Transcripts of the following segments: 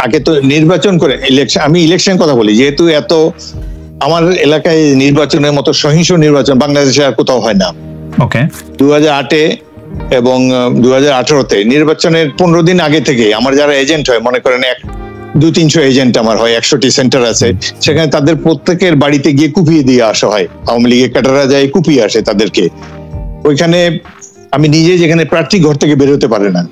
আগে তো নির্বাচন করে ইলেকশন, আমি ইলেকশন কথা বলি, যেহেতু এত আমার এলাকায় নির্বাচনের মতো সহিংস নির্বাচন বাংলাদেশে আর কোথাও হয় না। ওকে, 2008-এ এবং 2018-তে নির্বাচনের 15 দিন আগে থেকে আমার যারা এজেন্ট হয়, মনে করেন 200-300 এজেন্ট আমার হয়, 100টি সেন্টার আছে, সেখানে তাদের প্রত্যেকের বাড়িতে গিয়ে কুপিয়ে দিয়ে আসা হয়। আওয়ামী লীগের ক্যাডাররা যায় কুপিয়ে আসে তাদেরকে। ওইখানে আমি নিজে, যেখানে প্রার্থী ঘর থেকে বেরোতে পারে না,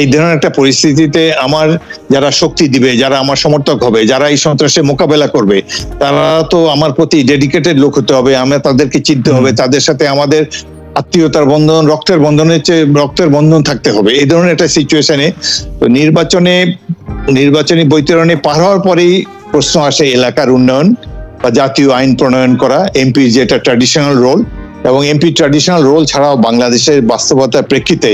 এই ধরনের একটা পরিস্থিতিতে আমার যারা শক্তি দিবে, যারা আমার সমর্থক হবে, যারা এই সন্ত্রাসের মোকাবেলা করবে, তারা তো আমার প্রতি ডেডিকেটেড লোক হতে হবে। আমরা তাদেরকে চিনতে হবে, তাদের সাথে আমাদের আত্মীয়তার বন্ধন, রক্তের বন্ধনের চেয়ে রক্তের বন্ধন থাকতে হবে। এই ধরনের একটা সিচুয়েশনে নির্বাচনী বৈতরণী পার হওয়ার পরেই প্রশ্ন আসে এলাকার উন্নয়ন বা জাতীয় আইন প্রণয়ন করা, এমপির যেটা ট্র্যাডিশনাল রোল, এবং এমপি ট্র্যাডিশনাল রোল ছাড়াও বাংলাদেশের বাস্তবতার প্রেক্ষিতে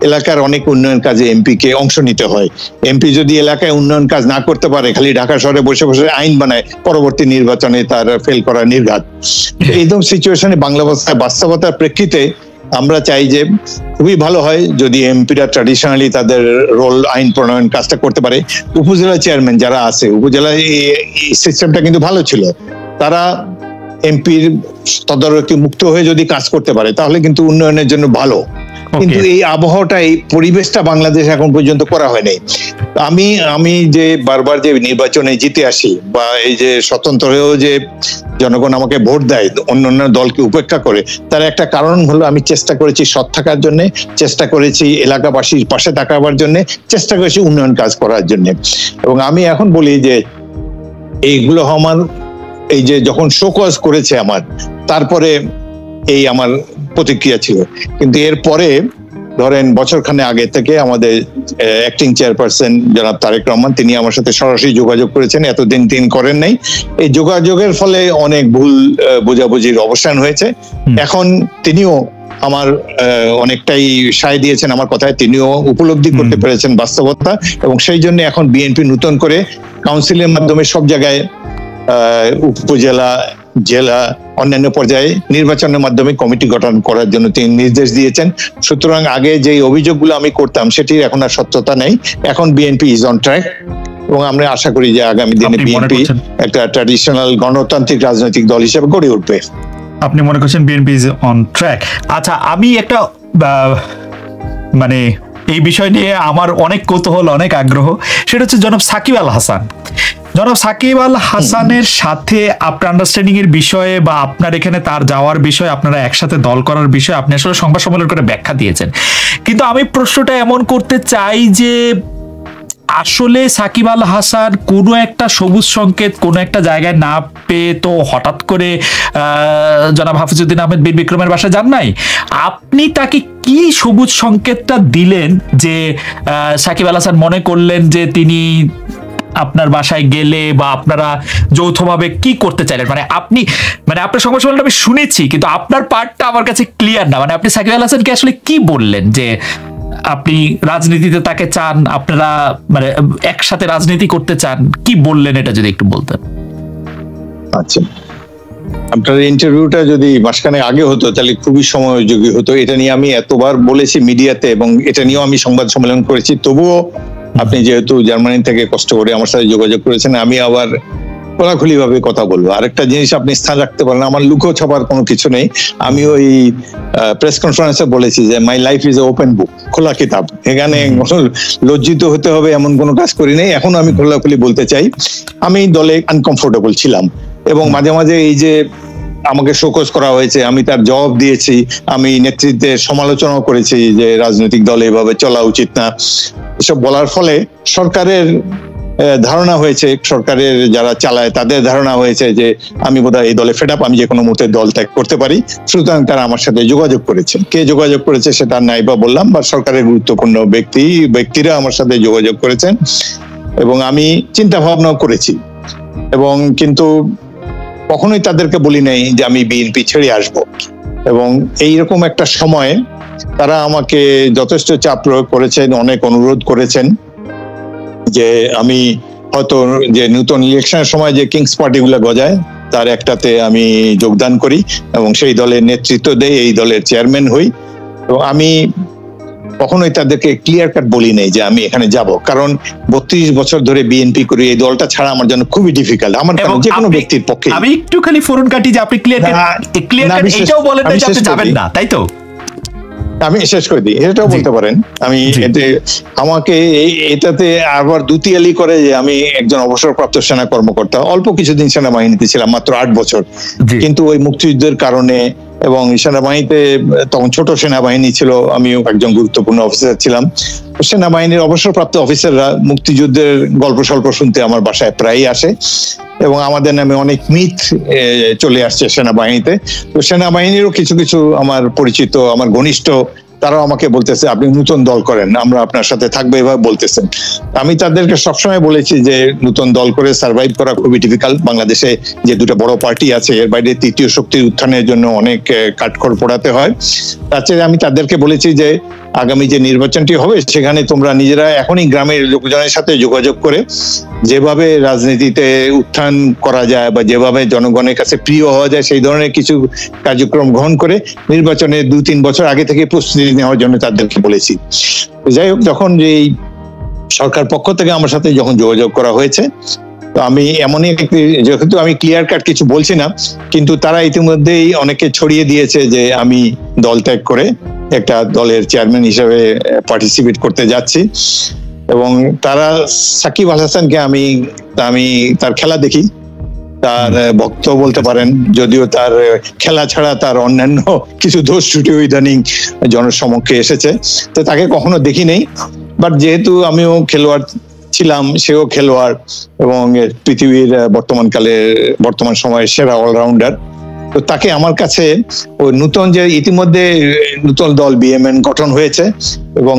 এলাকার অনেক উন্নয়ন কাজে এমপি কে অংশ নিতে হয়। এমপি যদি এলাকায় উন্নয়ন কাজ না করতে পারে, খালি ঢাকা শহরে বসে বসে আইন বানায়, পরবর্তী নির্বাচনে তার ফেল করা নির্ঘাত। এইরকম সিচুয়েশনে বাস্তবতার প্রেক্ষিতে আমরা চাই যে খুবই ভালো হয় যদি এমপিরা ট্র্যাডিশনালি তাদের রোল আইন প্রণয়ন কাজটা করতে পারে। উপজেলা চেয়ারম্যান যারা আছে, উপজেলায় এই সিস্টেমটা কিন্তু ভালো ছিল, তারা এমপির তদারকি মুক্ত হয়ে যদি কাজ করতে পারে তাহলে কিন্তু উন্নয়নের জন্য ভালো। কিন্তু এই আবহাওয়াটা, এই পরিবেশটা বাংলাদেশ এখন পর্যন্ত করা হয়নি। আমি যে বারবার যে নির্বাচনে জিতে আসি, বা এই যে স্বতন্ত্র হয়েও যে জনগণ আমাকে ভোট দেয় অন্যান্য দলকে উপেক্ষা করে, তার একটা কারণ হলো আমি চেষ্টা করেছি সৎ থাকার জন্য, চেষ্টা করেছি এলাকাবাসীর পাশে থাকার জন্য, চেষ্টা করেছি উন্নয়ন কাজ করার জন্য। এবং আমি এখন বলি যে এইগুলো আমার, এই যে যখন শোকজ করেছে আমার, তারপরে এই আমার প্রতিক্রিয়া ছিল। কিন্তু এরপরে ধরেন বছরখানে আগে থেকে আমাদের অ্যাক্টিং চেয়ারপারসন জনাব তারেক রহমান, তিনি আমার সাথে সরাসরি যোগাযোগ করেছেন, এতদিন তিনি করেন নাই। এই যোগাযোগের ফলে অনেক ভুল বোঝাবুঝির অবসান হয়েছে। এখন তিনিও আমার অনেকটাই সায় দিয়েছেন আমার কথায়, তিনিও উপলব্ধি করতে পেরেছেন বাস্তবতা, এবং সেই জন্য এখন বিএনপি নতুন করে কাউন্সিলের মাধ্যমে সব জায়গায়, উপজেলা, জেলা, অন্যান্য পর্যায়ে নির্বাচনের মাধ্যমে কমিটি গঠন করার জন্য তিনি নির্দেশ দিয়েছেন। সুতরাং আগে যে অভিযোগগুলো আমি করতাম সেটির এখন আর সত্যতা নেই। এখন বিএনপি ইজ অন ট্র্যাক, এবং আমরা আশা করি যে আগামী দিনে বিএনপি একটা ট্র্যাডিশনাল গণতান্ত্রিক রাজনৈতিক দল হিসেবে গড়ে উঠবে। আপনি মনে করছেন বিএনপি ইজ অন ট্র্যাক? আচ্ছা, আমি একটা মানে এই বিষয় নিয়ে আমার অনেক কৌতূহল, অনেক আগ্রহ, সেটা হচ্ছে জনাব সাকিব আল হাসান। জনাব সাকিব আল হাসানের সাথে আপনার আন্ডারস্ট্যান্ডিং এর বিষয়ে বা আপনার এখানে তার যাওয়ার বিষয়ে, আপনারা একসাথে দল করার বিষয়ে আপনি আসলে সংবাদ সম্মেলন করে ব্যাখ্যা দিয়েছেন। কিন্তু আমি প্রশ্নটা এমন করতে চাই যে আসলে সাকিব আল হাসান কোনো একটা সবুজ সংকেত কোনো একটা জায়গায় না পেয়ে তো হঠাৎ করে জনাব হাফিজউদ্দিন আহমেদ বীর বিক্রমের বাসায় যান নাই। আপনি তাকে কি সবুজ সংকেতটা দিলেন যে সাকিব আল হাসান মনে করলেন যে তিনি আপনার বাসায় গেলে, বা আপনারা যৌথভাবে কি করতে চাইলেন? আপনার সংবাদ সম্মেলনটা আমি শুনেছি, কিন্তু আপনার পার্টটা আমার কাছে ক্লিয়ার না। আপনি সাকিব আল হাসানকে আসলে কি বললেন যে আপনি রাজনীতিতে তাকে চান, আপনারা একসাথে রাজনীতি করতে চান, কি বললেন এটা যদি একটু বলতেন। আচ্ছা, আপনার ইন্টারভিউটা যদি মাসখানে আগে হতো তাহলে খুবই সময়োযোগী হতো। এটা নিয়ে আমি এতবার বলেছি মিডিয়াতে, এবং এটা নিয়েও আমি সংবাদ সম্মেলন করেছি। তবুও আপনি যেহেতু জার্মানি থেকে কষ্ট করে আমার সাথে যোগাযোগ করেছেন, আমি আবার খোলাখুলি ভাবে কথা বলবো। আরেকটা জিনিস আপনি স্থান রাখতে পারেন, আমার লুকো ছাপার কোনো কিছু নেই। আমি ওই প্রেস কনফারেন্সে বলেছি যে my life is open book, খোলা কিতাব। এখানে লজ্জিত হতে হবে এমন কোনো কাজ করি নেই। এখন আমি খোলাখুলি বলতে চাই, আমি দলে আনকমফোর্টেবল ছিলাম, এবং মাঝে মাঝে এই যে আমাকে শোকজ করা হয়েছে, আমি তার জবাব দিয়েছি, আমি নেতৃত্বের সমালোচনাও করেছি যে রাজনৈতিক দলে এভাবে চলা উচিত না। এসব বলার ফলে সরকারের ধারণা হয়েছে, সরকারের যারা চালায় তাদের ধারণা হয়েছে যে আমি বোধহয় এই দলে ফেড আপ, আমি যে কোনো মুহূর্তে দল ত্যাগ করতে পারি। সুতরাং তারা আমার সাথে যোগাযোগ করেছে। কে যোগাযোগ করেছে সেটা নাইবা বললাম, বা সরকারের গুরুত্বপূর্ণ ব্যক্তিরা আমার সাথে যোগাযোগ করেছেন, এবং আমি চিন্তা ভাবনাও করেছি, এবং কিন্তু কখনোই তাদেরকে বলি নাই যে আমি বিএনপি ছেড়ে আসব। এবং এইরকম একটা সময় তারা আমাকে যথেষ্ট চাপ প্রয়োগ করেছেন, অনেক অনুরোধ করেছেন যে আমি হয়তো যে নতুন ইলেকশনের সময় যে কিংস পার্টি গুলা গজায় তার একটাতে আমি যোগদান করি এবং সেই দলের নেতৃত্ব দেই, এই দলের চেয়ারম্যান হই। তো আমি কখনোই তাদেরকে ক্লিয়ার কাট বলি নাই যে আমি এখানে যাব, কারণ 32 বছর ধরে বিএনপি করি, এই দলটা ছাড়া আমার জন্য খুবই ডিফিকাল্ট, আমার যে কোনো ব্যক্তির পক্ষে। আমি একটুখানি ফোরন কাটি যে আপনি ক্লিয়ার কাট এটাও বলেন না যে আপনি যাবেন না, তাই তো? আমি শেষ করে দিই, এটাও বলতে পারেন। আমি আমাকে এটাতে আবার দুতিয়ালি করে যে আমি একজন অবসরপ্রাপ্ত সেনা কর্মকর্তা, অল্প কিছুদিন সেনাবাহিনীতে ছিলাম, মাত্র 8 বছর, কিন্তু ওই মুক্তিযুদ্ধের কারণে এবং সেনাবাহিনীতে তখন ছোট সেনাবাহিনী ছিল, আমিও একজন গুরুত্বপূর্ণ অফিসার ছিলাম। সেনাবাহিনীর অবসরপ্রাপ্ত অফিসাররা মুক্তিযুদ্ধের গল্প স্বল্প শুনতে আমার বাসায় প্রায়ই আসে এবং আমাদের নামে অনেক মিথ চলে আসছে সেনাবাহিনীতে। তো সেনাবাহিনীরও কিছু কিছু আমার পরিচিত, আমার ঘনিষ্ঠ, তারাও আমাকে বলতেছে আপনি নতুন দল করেন, আমরা আপনার সাথে থাকবো, এভাবে বলতেছেন। আমি তাদেরকে সবসময় বলেছি যে নতুন দল করে সার্ভাইভ করা খুবই ডিফিকাল্ট। বাংলাদেশে যে দুটো বড় পার্টি আছে, এর বাইরে তৃতীয় শক্তির উত্থানের জন্য অনেক কাঠখড় পোড়াতে হয়। তার চেয়ে আমি তাদেরকে বলেছি যে আগামী যে নির্বাচনটি হবে সেখানে তোমরা নিজেরা এখনই গ্রামের লোকজনের সাথে যোগাযোগ করে যেভাবে রাজনীতিতে উত্থান করা যায় বা যেভাবে জনগণের কাছে প্রিয় হওয়া যায় সেই ধরনের কিছু কার্যক্রম গ্রহণ করে নির্বাচনে 2-3 বছর আগে থেকে প্রস্তুতি নেওয়ার জন্য তাদেরকে বলেছি। যাই হোক, যখন এই সরকার পক্ষ থেকে আমার সাথে যখন যোগাযোগ করা হয়েছে, তো আমি এমনই একটি, যেহেতু আমি ক্লিয়ার কাট কিছু বলছি না, কিন্তু তারা ইতিমধ্যেই অনেকে ছড়িয়ে দিয়েছে যে আমি দল ত্যাগ করে একটা দলের চেয়ারম্যান হিসেবে পার্টিসিপেট করতে যাচ্ছি। এবং তারা সাকিব আল হাসানকে আমি তার খেলা দেখি, তার ভক্ত বলতে পারেন, যদিও তার খেলা ছাড়া তার অন্যান্য কিছু দোষ ত্রুটি ইদানিং জনসমক্ষে এসেছে, তো তাকে কখনো দেখি নেই। বাট যেহেতু আমিও খেলোয়াড় ছিলাম, সেও খেলোয়াড় এবং পৃথিবীর বর্তমান সময়ের সেরা অলরাউন্ডার, তো তাকে আমার কাছে ওই নতুন যে ইতিমধ্যে নতুন দল বিএমএন গঠন হয়েছে এবং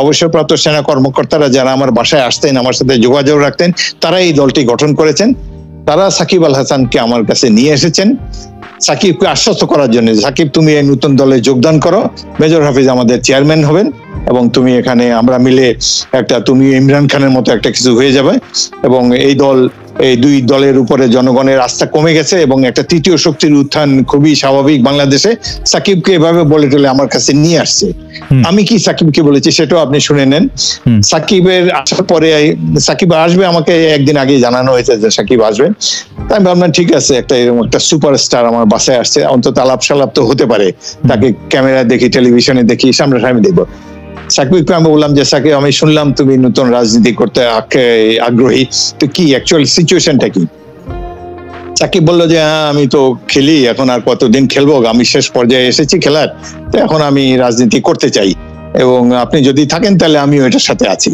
অবসরপ্রাপ্ত সেনা কর্মকর্তারা যারা আমার বাসায় আসতেন, আমার সাথে যোগাযোগ রাখতেন, তারা এই দলটি গঠন করেছেন। তারা সাকিব আল হাসানকে আমার কাছে নিয়ে এসেছেন সাকিবকে আশ্বস্ত করার জন্য, সাকিব তুমি এই নতুন দলে যোগদান করো, মেজর হাফিজ আমাদের চেয়ারম্যান হবেন এবং তুমি এখানে আমরা মিলে একটা, তুমি ইমরান খানের মতো একটা কিছু হয়ে যাবে। এবং এই দুই দলের উপরে জনগণের আস্থা কমে গেছে এবং একটা তৃতীয় শক্তির উত্থান খুবই স্বাভাবিক বাংলাদেশে। সাকিবকে এভাবে বলে টলে আমার কাছে নিয়ে আসছে। আমি কি সাকিবকে বলেছি সেটাও আপনি শুনে নেন। সাকিবের আসার পরে, সাকিব আসবে আমাকে একদিন আগে জানানো হয়েছে যে সাকিব আসবে। তাই আমি ভাবলাম ঠিক আছে, এরকম একটা সুপারস্টার আমার বাসায় আসছে, অন্তত আলাপ সালাপ তো হতে পারে, তাকে ক্যামেরা দেখি, টেলিভিশনে দেখি, সামনাসামনি দেখবো। সাকিবকে আমি বললাম যে সাকিব, আমি শুনলাম তুমি নতুন রাজনীতি করতে আগ্রহী, তো কি অ্যাকচুয়াল সিচুয়েশনটা কি? সাকিব বললো যে হ্যাঁ, আমি তো খেলি, এখন আর কতদিন খেলবো, আমি শেষ পর্যায়ে এসেছি খেলার, তো এখন আমি রাজনীতি করতে চাই এবং আপনি যদি থাকেন তাহলে আমিও এটার সাথে আছি।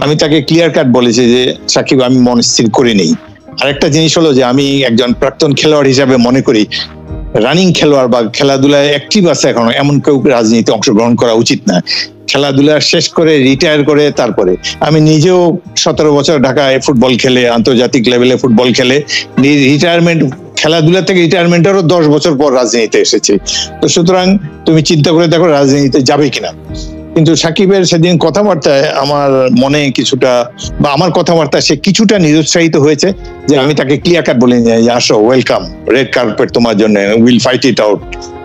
আমি তাকে ক্লিয়ার কাট বলেছি যে সাকিব, আমি মন স্থির করে নেই। আরেকটা জিনিস হলো যে আমি একজন প্রাক্তন খেলোয়াড় হিসাবে মনে করি রানিং খেলোয়াড় বা খেলাধুলায় অ্যাক্টিভ আছে এখনো এমন কেউ রাজনীতি অংশগ্রহণ করা উচিত না। খেলাধুলা শেষ করে রিটায়ার করে তারপরে, আমি নিজেও 17 বছর ঢাকায় ফুটবল খেলে, আন্তর্জাতিক লেভেলে ফুটবল খেলে রিটায়ারমেন্ট, খেলাধুলা থেকে রিটায়ারমেন্টেরও 10 বছর পর রাজনীতিতে এসেছে। তো সুতরাং তুমি চিন্তা করে দেখো রাজনীতিতে যাবে কিনা। কিন্তু সাকিবের সেদিন কথাবার্তায় আমার মনে কিছুটা, বা আমার কথাবার্তায় সে কিছুটা নিরুৎসাহিত হয়েছে, যে আমি তাকে ক্লিয়ার কাট বলে যে আসো, ওয়েলকাম, রেড কার্পেট তোমার জন্য, will fight it out,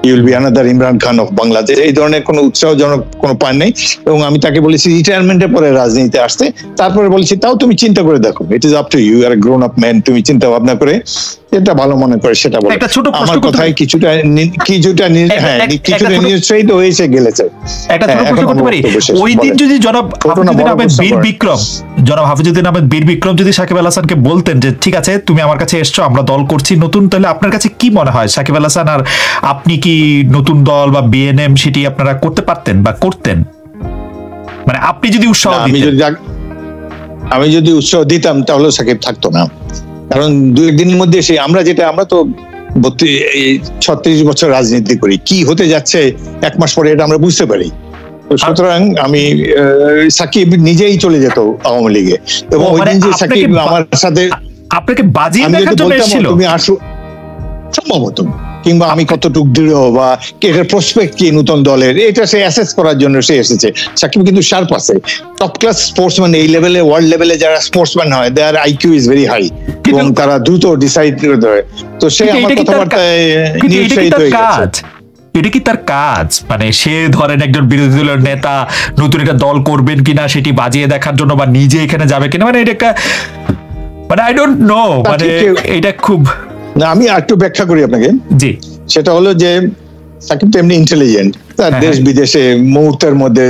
you will be another Imran Khan of Bangladesh. এই ধরনের কোনো উৎসাহজনক কোনো পয়েন্ট নেই। এবং আমি তাকে বলেছি রিটায়ারমেন্টের পরে রাজনীতিতে আসতে, তারপরে বলেছি তাও তুমি চিন্তা করে দেখো, it is up to you, আর গ্রোন আপ ম্যান, তুমি চিন্তা ভাবনা করে যেটা ভালো মনে করে সেটা বলো। আমার কথায় কিছুটা নিরুৎসাহিত হয়েছে গেলেছে। একটা ছোট প্রশ্ন করতে পারি, ওই দিন যদি জনাব হাফিজউদ্দিন আহমেদ বীর বিক্রম যদি সাকিব আল হাসানকে বলতেন যে ঠিক আছে তুমি আমার কাছে এসছো, আমরা দল করছি নতুন, তাহলে আপনার কাছে কি মনে হয় সাকিব আল হাসান আর আপনি কি নতুন দল বা বিএনএম সেটি আপনারা করতে পারতেন বা করতেন? মানে আপনি যদি উৎসাহ দিতেন। আমি যদি উৎসাহ দিতাম তাহলে সাকিব থাকতো না, কারণ 2-1 দিনের মধ্যে আমরা তো 36 বছর রাজনীতি করি, কি হতে যাচ্ছে 1 মাস পরে এটা আমরা বুঝতে পারি। সুতরাং আমি সাকিব নিজেই চলে যেত আওয়ামী লীগে, এবং ওই দিন যে সাকিব আমার সাথে আপনাকে বাজিয়ে দেখার জন্য এসেছিল, তুমি আসো সম্ভবত, কিংবা আমি কতটুকু দৃঢ় বা এটার প্রসপেক্ট কি নতুন দলের, এটা সে অ্যাসেস করার জন্য সে এসেছে। সাকিব কিন্তু শার্প আছে, টপ ক্লাস স্পোর্টসম্যান, এই লেভেলে ওয়ার্ল্ড লেভেলে যারা স্পোর্টসম্যান হয়, দেয়ার আইকিউ ইজ ভেরি হাই এবং তারা দ্রুত ডিসাইড করতে হয়। তো সে আমার কথাবার্তায় নিরুৎসাহিত হয়ে গেছে। এটা কি তার কাজ? মানে সে ধরেন একজন বিরোধী দলের নেতা, নতুন একটা দল করবেন কিনা সেটি বাজিয়ে দেখার জন্য, বা নিজে এখানে যাবে কিনা, মানে এটা একটা, মানে আই ডোন্ট নো, মানে এটা খুব। না, আমি একটু ব্যাখ্যা করি আপনাকে। জি। সেটা হলো যে সাকিব তো এমনি ইন্টেলিজেন্ট, তার দেশ বিদেশে মুহূর্তের মধ্যে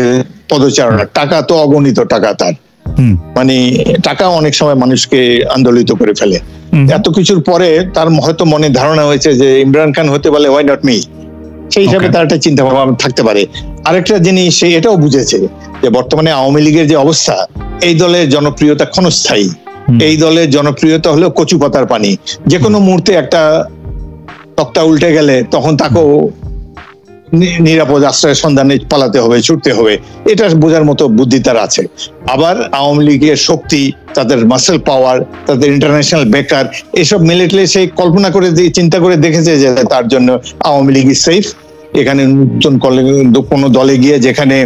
পদচারণা, টাকা তো অগণিত টাকা তার, মানে টাকা অনেক সময় মানুষকে আন্দোলিত করে ফেলে। এত কিছুর পরে তার হয়তো মনে ধারণা হয়েছে যে ইমরান খান হতে পারলে ওয়াই নট মি, সেই হিসাবে তার একটা চিন্তা ভাবনা থাকতে পারে। আরেকটা জিনিস সে এটাও বুঝেছে যে বর্তমানে আওয়ামী লীগের যে অবস্থা, এই দলের জনপ্রিয়তা ক্ষণস্থায়ী, এই দলের জনপ্রিয়তা হলো কচু পাতার পানি, যে কোনো মুহূর্তে একটা তক্তা উল্টে গেলে তখন তাকেও নিরাপদ আশ্রয়ের সন্ধানে পালাতে হবে, ছুটতে হবে। এটা বোঝার মতো বুদ্ধি তার আছে। আবার আওয়ামী লীগের শক্তি, তাদের মাসেল পাওয়ার, তাদের ইন্টারন্যাশনাল বেকার, এসব মিলিটলে সে কল্পনা করে চিন্তা করে দেখেছে যে তার জন্য আওয়ামী লীগ ইজ সেফ। এখানে নতুন কোনো দলে গিয়ে যেখানে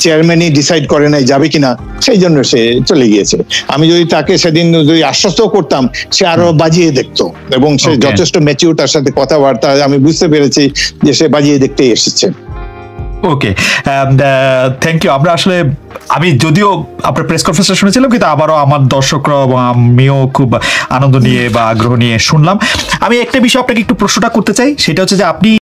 চেয়ারম্যানই ডিসাইড করে নাই যাবে কিনা, সেই জন্য সে চলে গিয়েছে। আমি যদি তাকে সেদিন যদি আশ্বস্ত করতাম, সে আরো বাজিয়ে দেখতো, এবং সে যথেষ্ট ম্যাচিউর, তার সাথে কথাবার্তা, আমি বুঝতে পেরেছি যে সে বাজিয়ে দেখতেই এসেছে। ওকে, থ্যাংক ইউ। আমরা আসলে, আমি যদিও আপনার প্রেস কনফারেন্সটা শুনেছিলাম, কিন্তু আবারও আমার দর্শকরা এবং আমিও খুব আনন্দ নিয়ে বা আগ্রহ নিয়ে শুনলাম। আমি একটা বিষয় আপনাকে একটু প্রশ্নটা করতে চাই, সেটা হচ্ছে যে আপনি